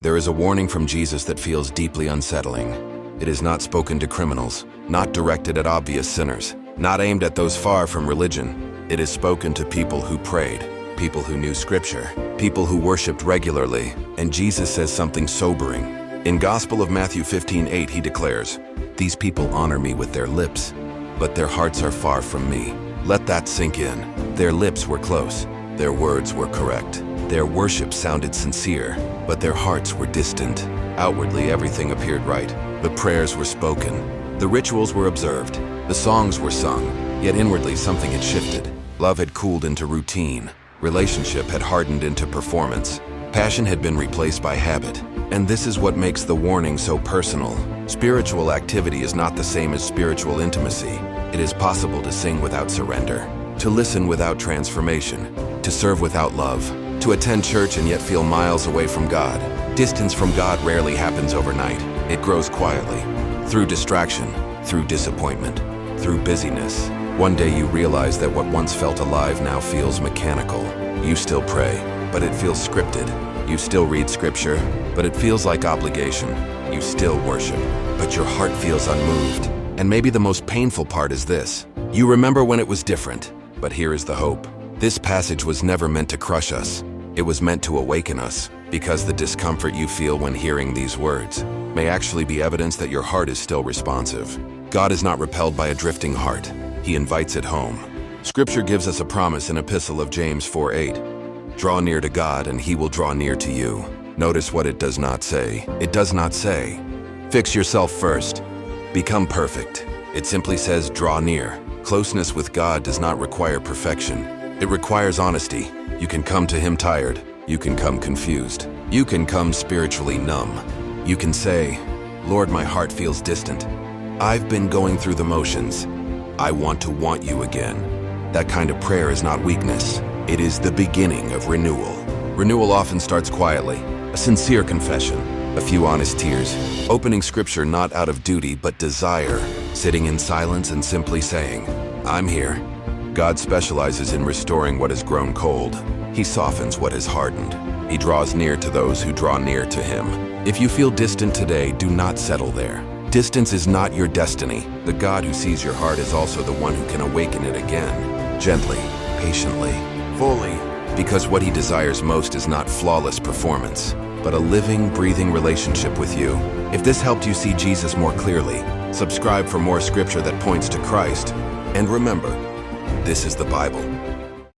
There is a warning from Jesus that feels deeply unsettling. It is not spoken to criminals, not directed at obvious sinners, not aimed at those far from religion. It is spoken to people who prayed, people who knew Scripture, people who worshiped regularly, and Jesus says something sobering. In Gospel of Matthew 15:8, he declares, "These people honor me with their lips, but their hearts are far from me." Let that sink in. Their lips were close, their words were correct, their worship sounded sincere, but their hearts were distant. Outwardly, everything appeared right. The prayers were spoken, the rituals were observed, the songs were sung, yet inwardly something had shifted. Love had cooled into routine, relationship had hardened into performance, passion had been replaced by habit. And this is what makes the warning so personal. Spiritual activity is not the same as spiritual intimacy. It is possible to sing without surrender, to listen without transformation, to serve without love, to attend church and yet feel miles away from God. Distance from God rarely happens overnight. It grows quietly, through distraction, through disappointment, through busyness. One day you realize that what once felt alive now feels mechanical. You still pray, but it feels scripted. You still read Scripture, but it feels like obligation. You still worship, but your heart feels unmoved. And maybe the most painful part is this. You remember when it was different, but here is the hope. This passage was never meant to crush us. It was meant to awaken us, because the discomfort you feel when hearing these words may actually be evidence that your heart is still responsive. God is not repelled by a drifting heart. He invites it home. Scripture gives us a promise in Epistle of James 4:8. Draw near to God and He will draw near to you. Notice what it does not say. It does not say, fix yourself first, become perfect. It simply says, draw near. Closeness with God does not require perfection. It requires honesty. You can come to Him tired. You can come confused. You can come spiritually numb. You can say, Lord, my heart feels distant. I've been going through the motions. I want to want you again. That kind of prayer is not weakness. It is the beginning of renewal. Renewal often starts quietly. A sincere confession, a few honest tears, opening Scripture not out of duty but desire, sitting in silence and simply saying, I'm here. God specializes in restoring what has grown cold. He softens what is hardened. He draws near to those who draw near to Him. If you feel distant today, do not settle there. Distance is not your destiny. The God who sees your heart is also the one who can awaken it again, gently, patiently, fully, because what He desires most is not flawless performance, but a living, breathing relationship with you. If this helped you see Jesus more clearly, subscribe for more Scripture that points to Christ. And remember, this is the Bible.